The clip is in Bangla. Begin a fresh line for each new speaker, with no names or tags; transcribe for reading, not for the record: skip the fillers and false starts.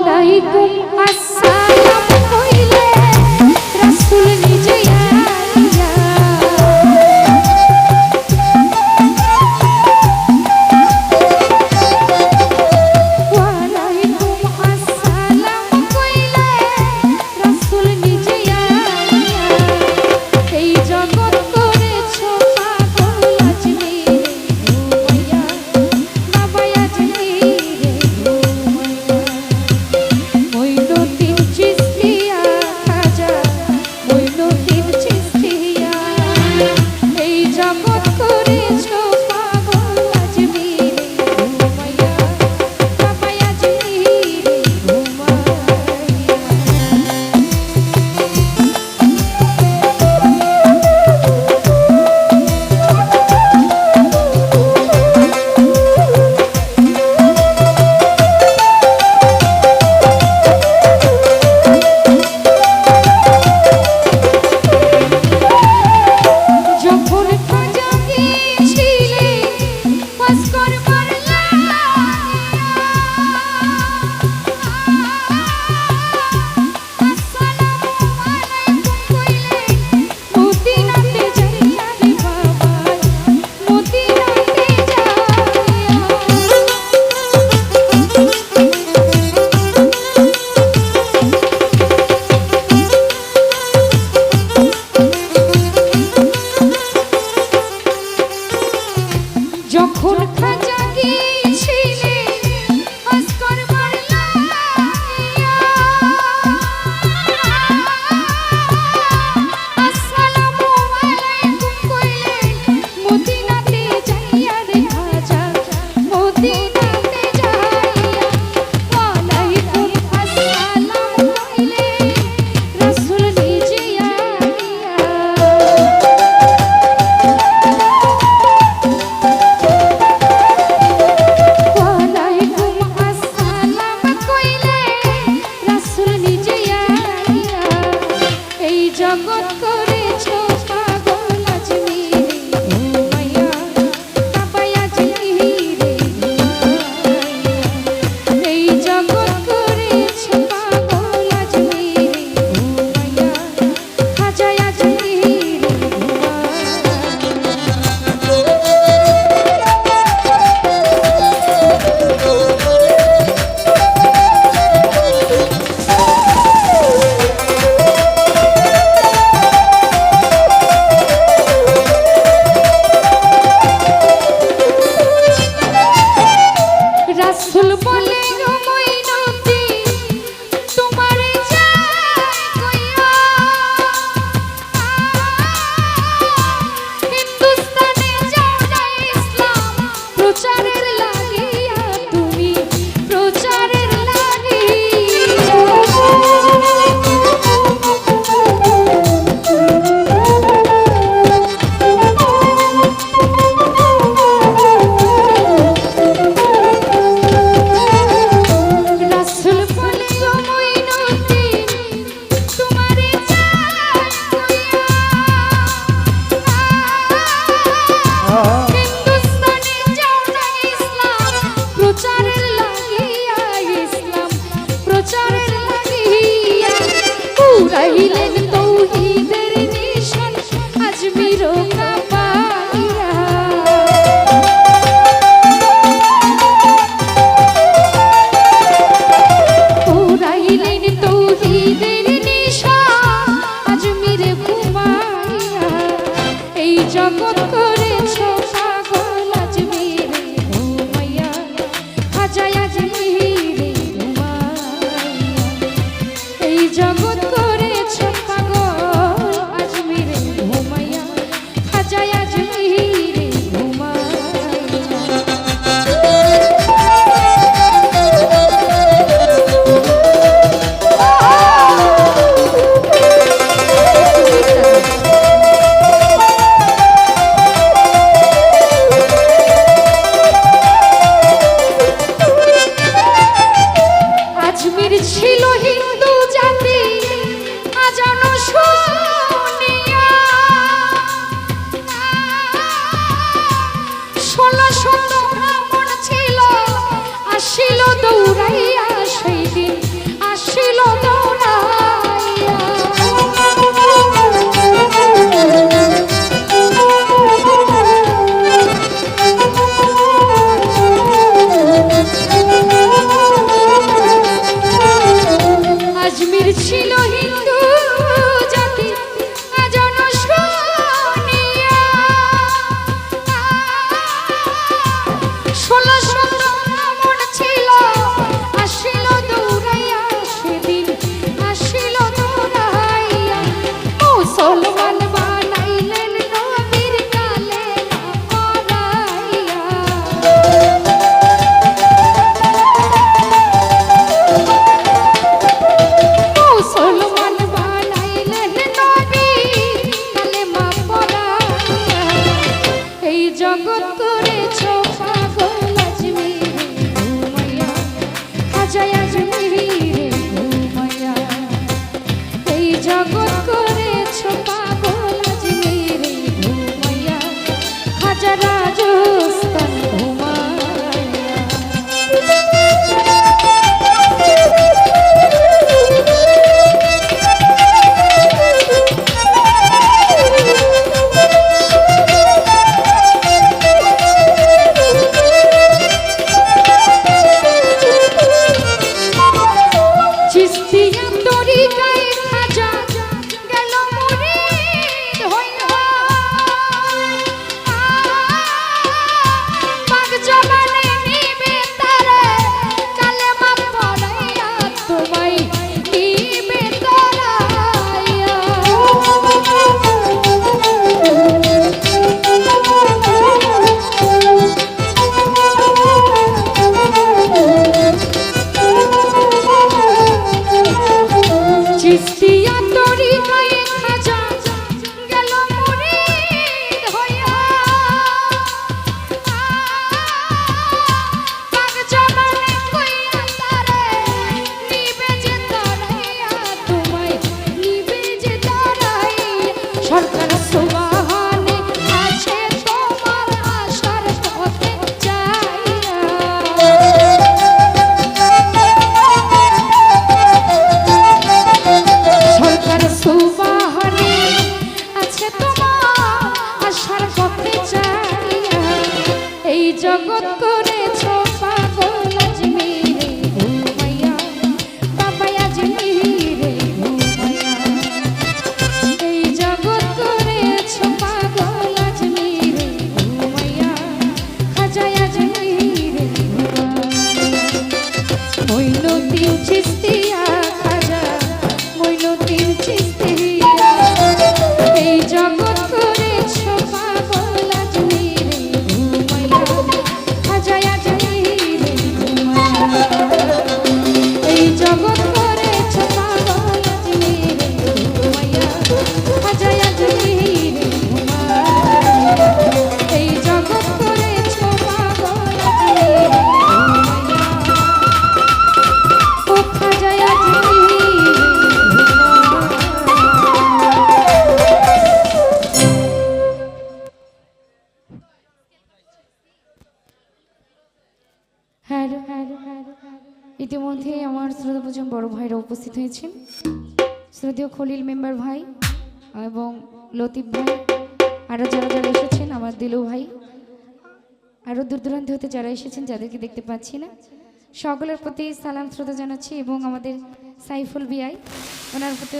ওয়ালাইকুম আসসালাম কইলে রাসূল নিজে আইয়া ওয়ালাইকুম আসসালাম কইলে রাসূল নিজে আইয়া এই জগৎ করেছো পাগল আজমিরে ঘুমাইয়া বাবা আজমিরে ঘুমাইয়া মইনুদ্দিন চিশতিয়া খাজা মইনুদ্দিন চিশতিয়া এই জগৎ করেছো পাগল আজমিরে ঘুমাইয়া বাবা আজমিরে যখন খাজা গিয়েছিলে ওয়াজ করবার লাগিয়া আসসালামু আলাইকুম কইলে মদিনাতে যাইয়া রে বাবা মদিনাতে যখন খাজা গিয়েছিলে ওয়াজ করবার লাগিয়া আসসালামু আলাইকুম কইলে মদিনাতে যাইয়া রে খাজা মদিনাতে যাইয়া ওয়ালাইকুম আসসালাম কইলে রাসূল নিজে আইয়া ওয়ালাইকুম আসসালাম কইলে রাসূল নিজে আইয়া এই জগৎ করেছো পাগল আজমিরে ঘুমাইয়া বাবা আজমিরে ঘুমাইয়া এই জগৎ করেছো পাগল আজমিরে ঘুমাইয়া খাজা আজমিরে রাসূল বলে গো মইনুদ্দিন তোমারে যাই কইয়া হিন্দুস্তানে যাও না ইসলাম প্রচারের লাগিয়া তুমি প্রচারের রাসূল বলে গো মইনুদ্দিন তোমারে যাই কইয়া হিন্দুস্তানে যাও না ইসলাম প্রচারের লাগিয়া ইসলাম প্রচারের লাগিয়া পুরাইলেন তৌহিদের নিশান আজমির কাবাইয়া পুরাইলেন তৌহিদের নিশান আজমিরে ঘুমাইয়া এই জগৎ করেছো পাগল আজমিরে ঘুমাইয়া খাজা আজমিরে ঘুমাইয়া এই জগৎ করেছো পাগল আজমিরে ঘুমাইয়া খাজা আজমিরে আজমির ছিল হিন্দু জাতি আজানো শুনিয়া 1600 ব্রাহ্মণ ছিল আসিল দৌড়াইয়া সেই দিন মইনুদ্দিন চিশতিয়া খাজা মইনুদ্দিন চিশতিয়া এই জগৎ করেছো পাগল আজমিরে ঘুমাইয়া খাজা আজমিরে ঘুমাইয়া এই জগৎ করেছো পাগল আজমিরে ঘুমাইয়া খাজা আজমিরে ঘুমাইয়া এই জগৎ করেছো পাগল আজমিরে ও খাজা আজমিরে হ্যালো হ্যালো হ্যালো ইতিমধ্যে আমার শ্রোতাপূজন বড় ভাইরা উপস্থিত হয়েছেন শ্রদ্ধেয় খলিল মেম্বার ভাই এবং লতিফ ভাই আরও যারা যারা এসেছেন আমার দিলু ভাই আরও দূর দূরান্ত হতে যারা এসেছেন যাদেরকে দেখতে পাচ্ছি না সকলের প্রতি সালাম শ্রদ্ধা জানাচ্ছি এবং আমাদের সাইফুল বিআই ওনার প্রতি